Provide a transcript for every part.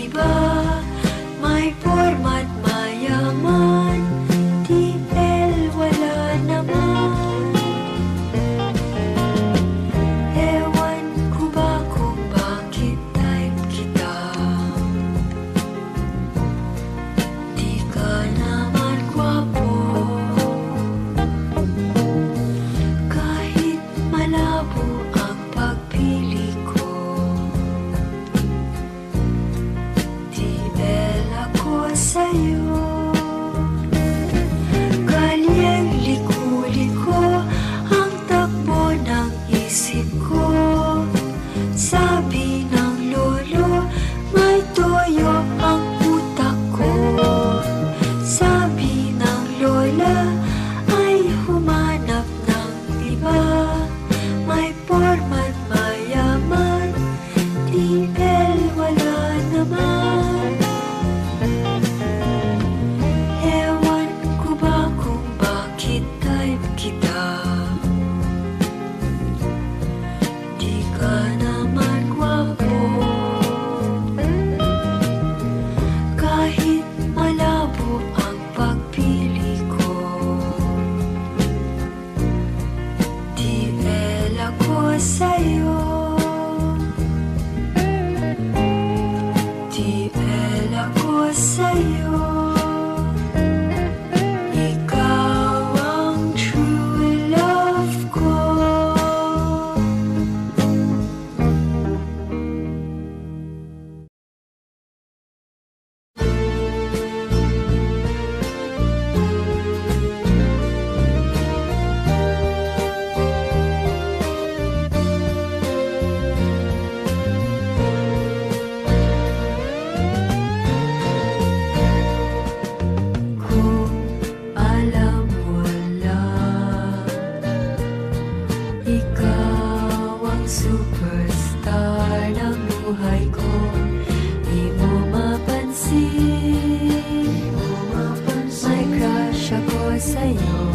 iba, may forma't mayaman, tipel wala naman. Ewan ko ba kung bakit type kita, di ka naman gwapo. Kahit malabo ang pagpili ko, tibel ako sa'yo. Kalyeng liko-liko ang takbo ng isip ko. Sabi ng lolo, may toyo ang utak ko. Sabi ng lola, ay humanap ng iba, may forma't mayaman, tipel wala naman. Ewan ko ba kung bakit type kita, di ka naman gwapo. Kahit malabo ang pagpili ko, tibel ako sa'yo. Tibel ako sa'yo. Ikaw ang true love ko. Kung alam mo lang, ikaw ang superstar ng buhay ko. Di mo mapansin, may crush ako sa'yo.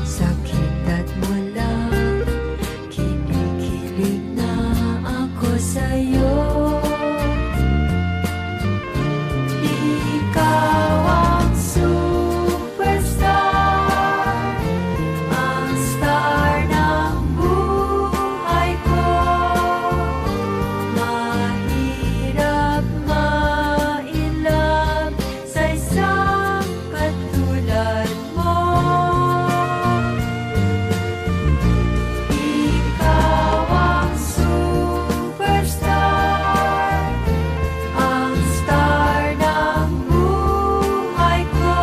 Sa kitat mo lang, kinikilig na ako sa'yo. Ikaw ang superstar, ang star ng buhay ko. Mahirap ma-inlove sa isang katulad mo. Ikaw ang superstar, ang star ng buhay ko.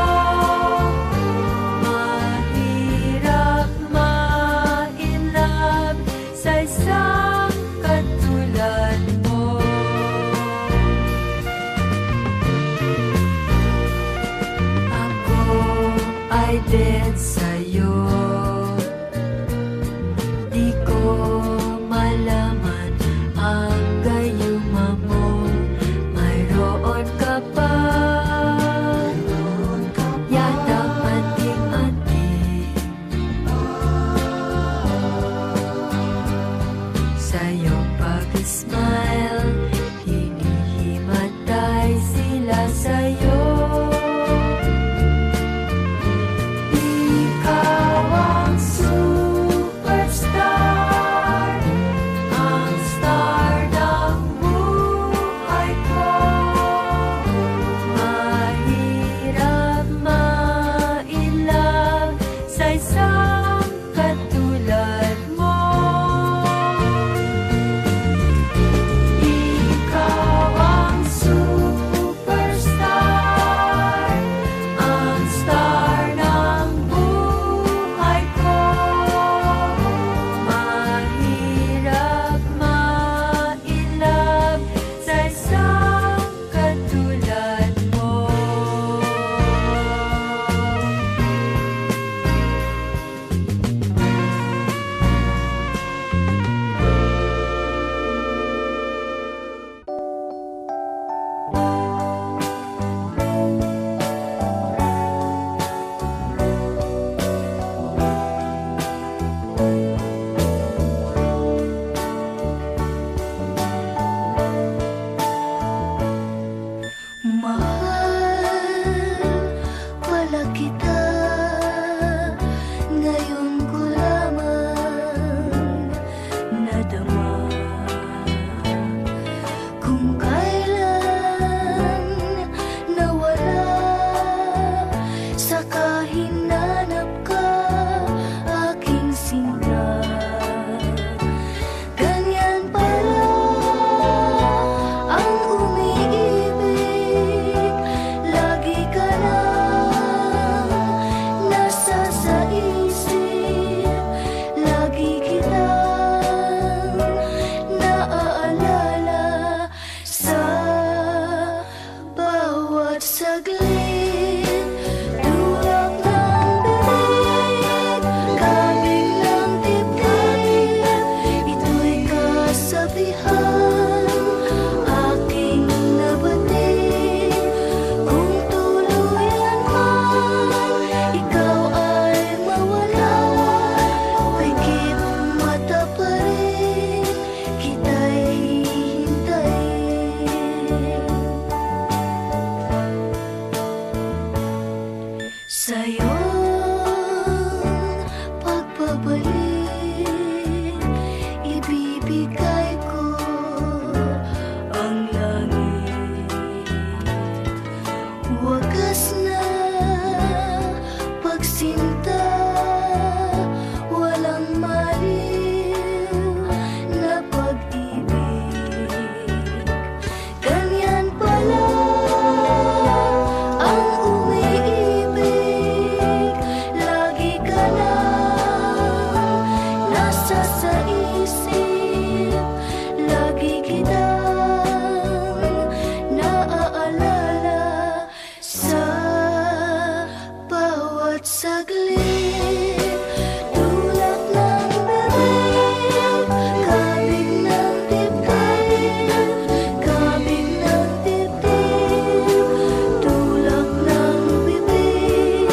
Mahirap ma-inlove sa isang katulad mo. Ako ay dead sa'yo, di ko malaman ang gayuma mo. Mayroon ka pa yata anting-anting sa iyong pag-smile, hinihimatay sila sa'yo. Ikaw ang superstar, ang star ng buhay ko. Mahirap ma-inlove sa isang katulad mo. ibigay ko ang langit. Wagas na pagsinta, walang maliw na pag-ibig. Ganyan pala ang umiibig. Lagi ka lang nasa sa isip, lagi kitang naaalala sa bawat saglit. Tulak ng bibig, kabig ng dibdib, kabig ng dibdib. Tulak ng bibig,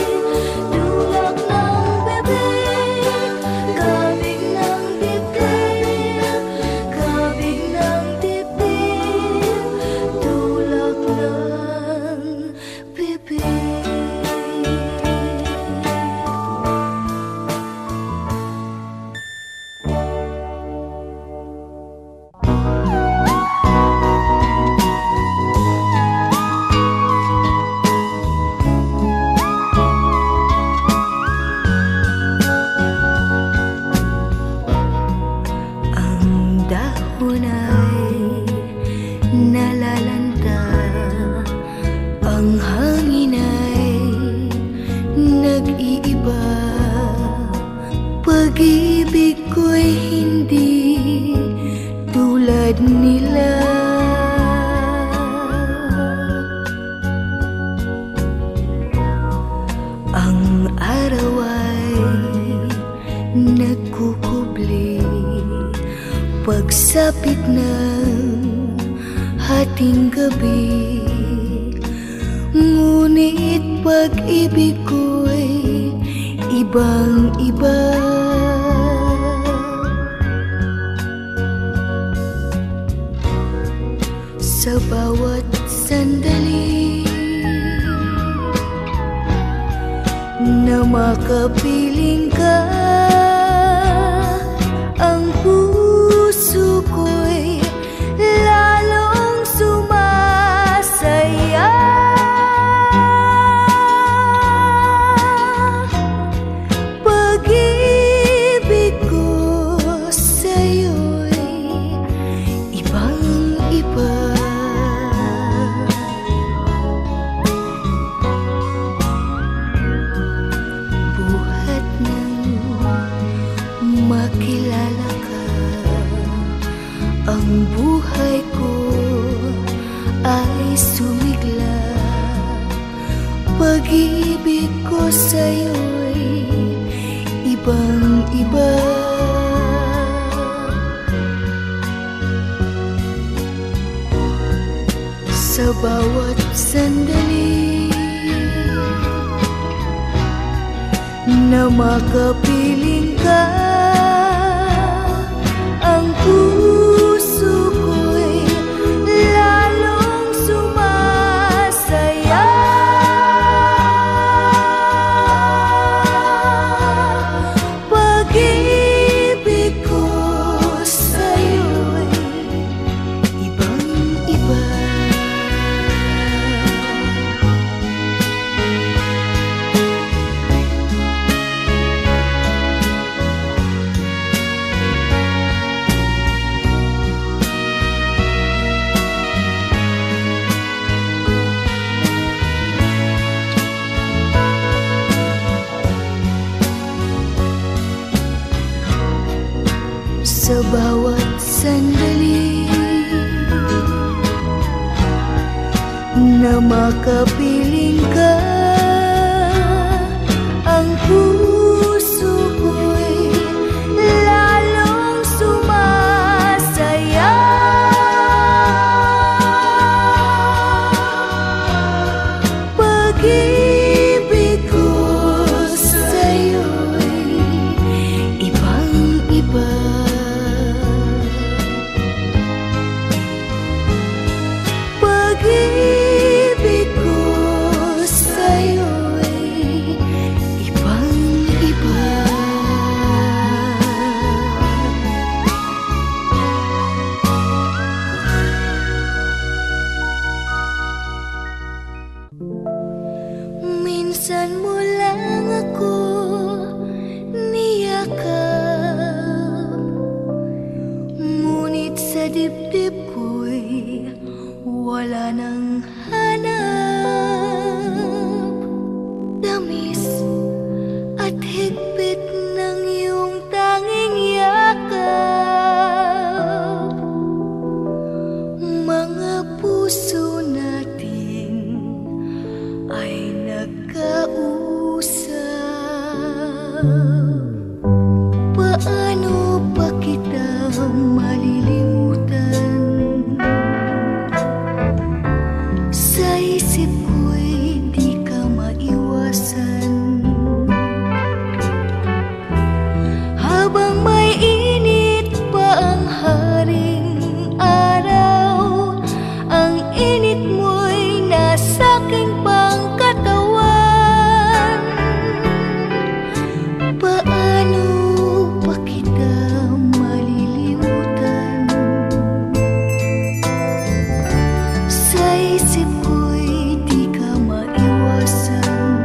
tulak ng bibig, kabig ng dibdib, kabig ng dibdib. Tulak ng bibig. Ang dahon ay nalalanta, ang hangin ay nag-iiba. Pag-ibig ko'y hindi tulad nila. Ang araw ay nagkukubli pagsapit ng hating gabi. Ngunit pag-ibig ko'y ibang-iba. Sa bawat sandali na makapiling ka, ang puso ko'y lalong sumasaya. Pag-ibig ko sa'yo'y ibang-iba. Buhat nang makilala ka, ang buhay ko ay sumigla. Pag-ibig ko sa'yo'y ibang-iba. Sa bawat sandali na makapiling ka, ang puso ko'y lalong sumasaya. Pag-ibig ko sa'yo'y ibang-iba. Sa bawat sandali na makapiling ka, ang puso ko'y lalong sumasaya. Pag-ibig ko sa'yo'y ibang-iba. Pag-ibig ko sa'yo sa dibdib ko'y wala nang hanap. Tamis at higpit ng iyong tanging yakap. Mga puso natin ay nagkausap. Paano pa kita malilimutan? Sa isip ko'y di ka maiwasan. Habang may init pa ang haring araw, ang init mo'y nasa aking pangkatawan. Paano pa kita malilimutan? Sa isip ko'y di ka maiwasan.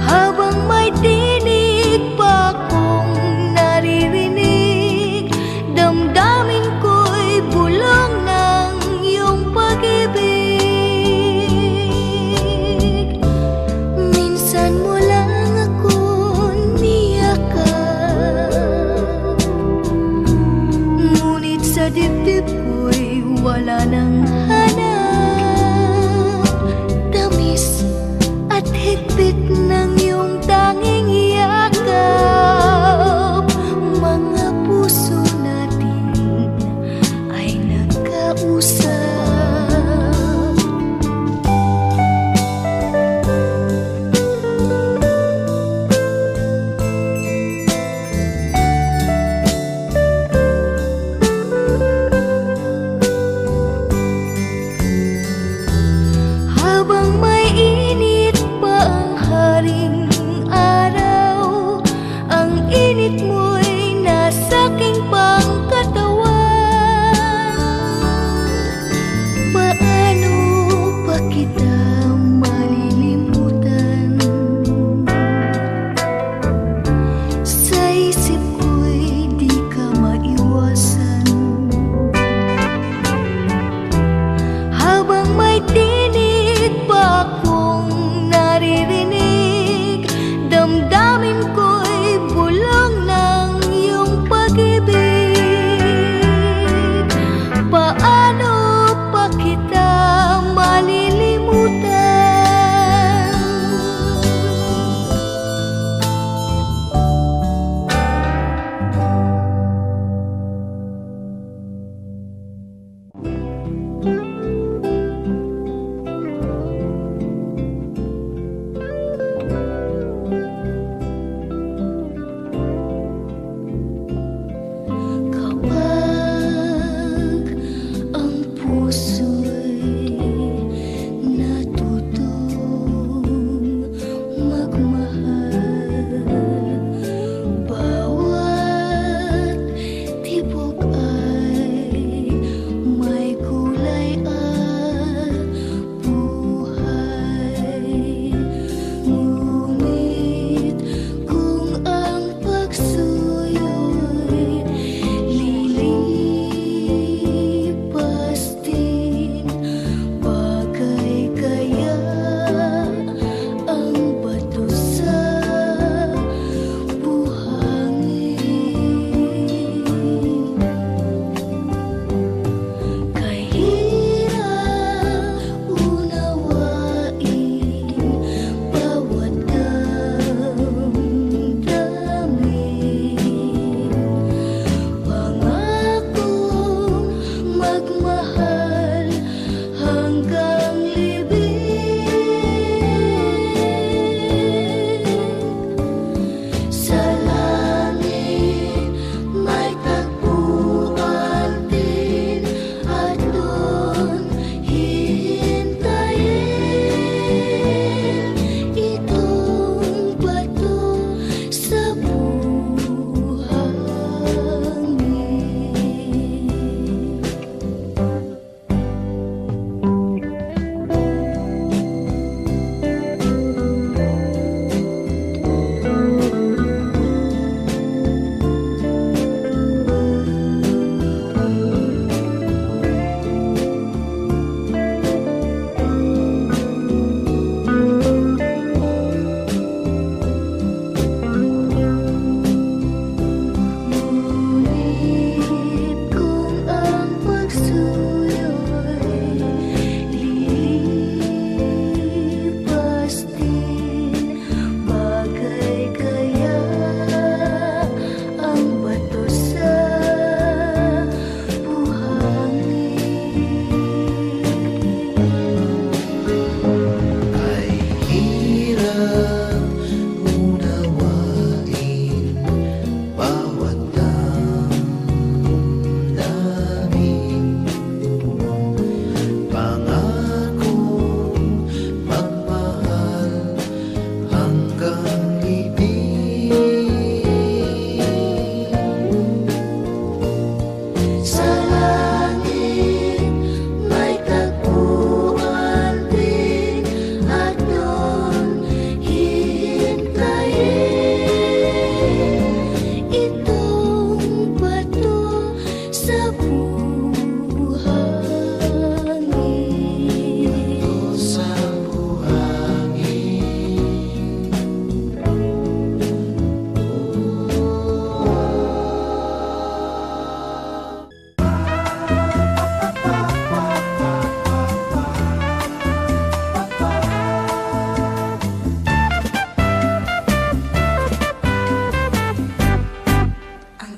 Habang may tinig pa akong naririnig, damdamin ko'y bulong ng iyong pag-ibig. Minsan mo lang ako niyakap, ngunit sa dibdib ko'y wala nang hanap. Tamis at higpit ng iyong tanging yakap. Mga puso natin ay nagkausap.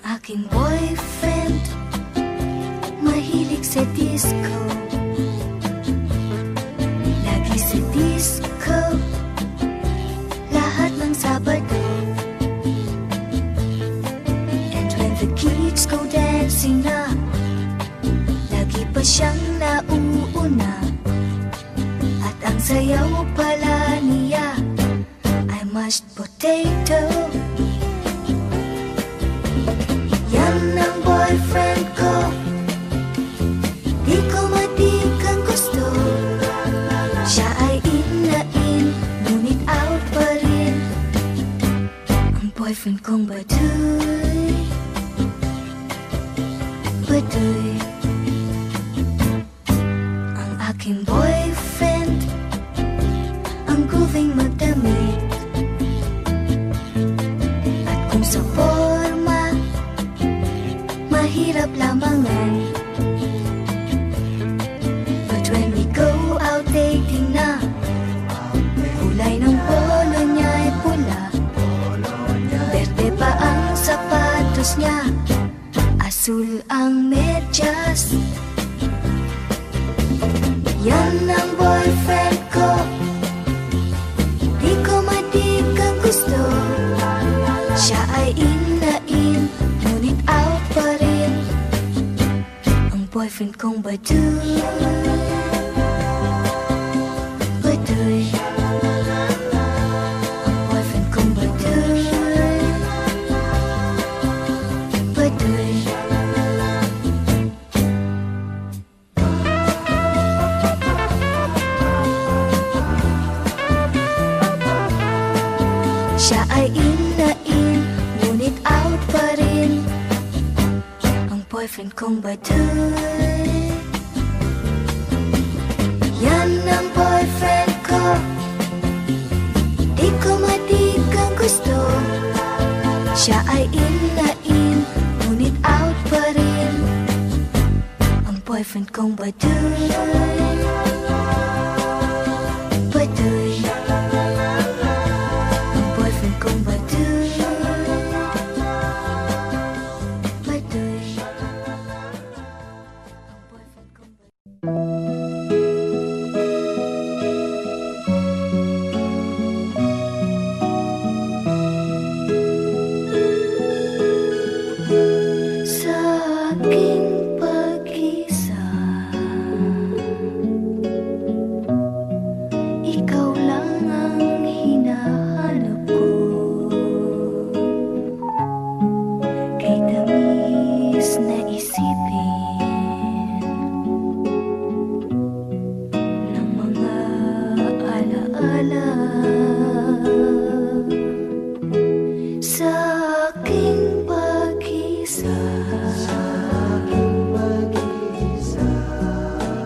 aking boyfriend mahilig sa disco. Lagi sa disco, lahat ng Sabado. And when the kids go dancing na, lagi pa siyang nauuna. At ang sayaw pala niya ay mashed potato. Yan ang boyfriend ko, di ko matikang gusto. Siya ay in na in, ngunit out pa rin. Ang boyfriend kong Baduy, Baduy. Ang aking boyfriend, ang grooving magdamit. At kung sa forma, mahirap lamangan. But when we go out dating na, kulay ng polo niya ay pula. Berde pa ang sapatos niya, asul ang medyas. Yan ang boyfriend ko, di ko matikang gusto. Siya ay in na in, ngunit out pa rin. Ang boyfriend kong Baduy, Baduy. Ang boyfriend kong Baduy, Baduy. Siya ay in na in, ngunit out pa rin. Ang boyfriend kong Baduy. Yan ang boyfriend ko, di ko matikang gusto. Siya ay in na in, ngunit out pa rin. Ang boyfriend kong Baduy, Baduy. Ang boyfriend kong Baduy, Baduy. Ang boyfriend kong sa aking pag-isa, ikaw lang ang hinahanap ko. Kay tamis na isipin ng mga alaala. Sa aking pag-isa,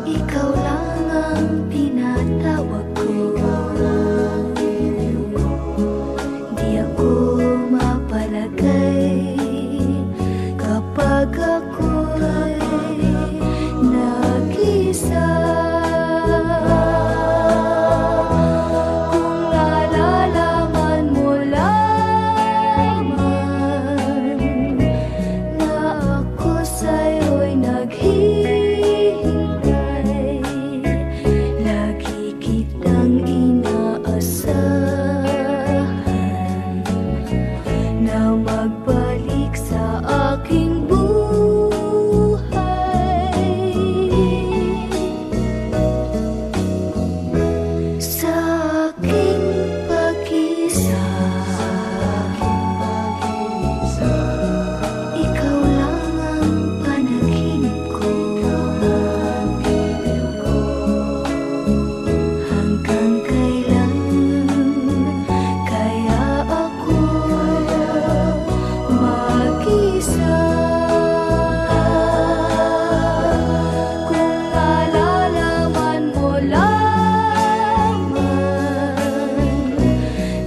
ikaw lang ang tinatawag ko. Di ako mapalagay kapag ako'y nag-isa. Kung nalalaman mo lamang na ako sa'yo'y naghihintay, lagi kitang inaasahan na magbalik sa aking buhay. Sa aking pag-isa, ikaw lang ang panaginip ko. Hanggang kailan kaya ako mag-isa? Kung nalalaman mo lamang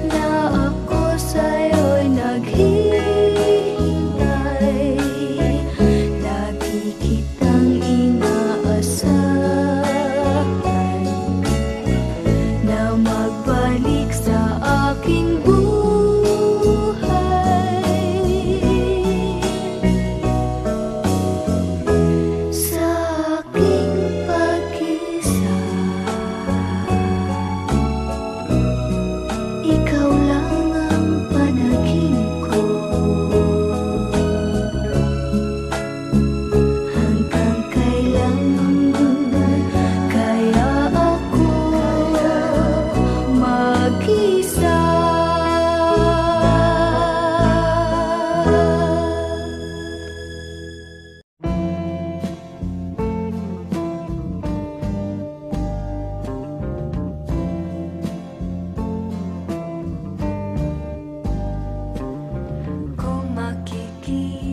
na ako sa'yo'y naghihintay, lagi kitang inaasahan na magbalik sa aking buhay.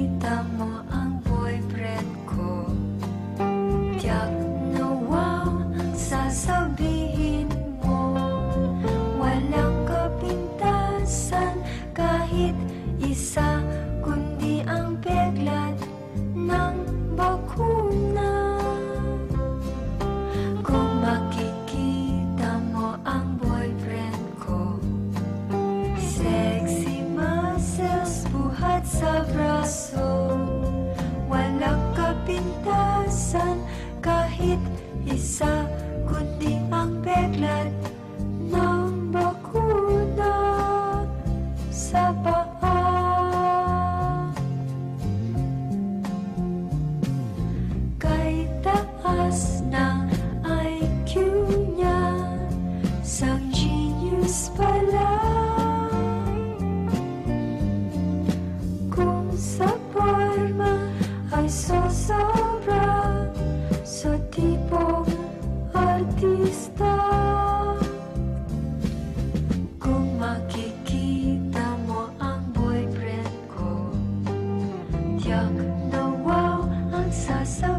makikita mo ang boyfriend ko, tiyak na wow ang sasabihin mo. Walang kapintasan kahit isa, kundi ang peklat ng bakuna. Kung makikita mo ang boyfriend ko, sexy muscles buhat sa braso. Walang kapintasan kahit isa, kundi ang peklat ng bakuna sa paa. Kay taas ng IQ niya, sang genius pala. Kung sa forma ay sosobra, sa tipong artista. Kung makikita mo ang boyfriend ko, tiyak na wow ang sasabihin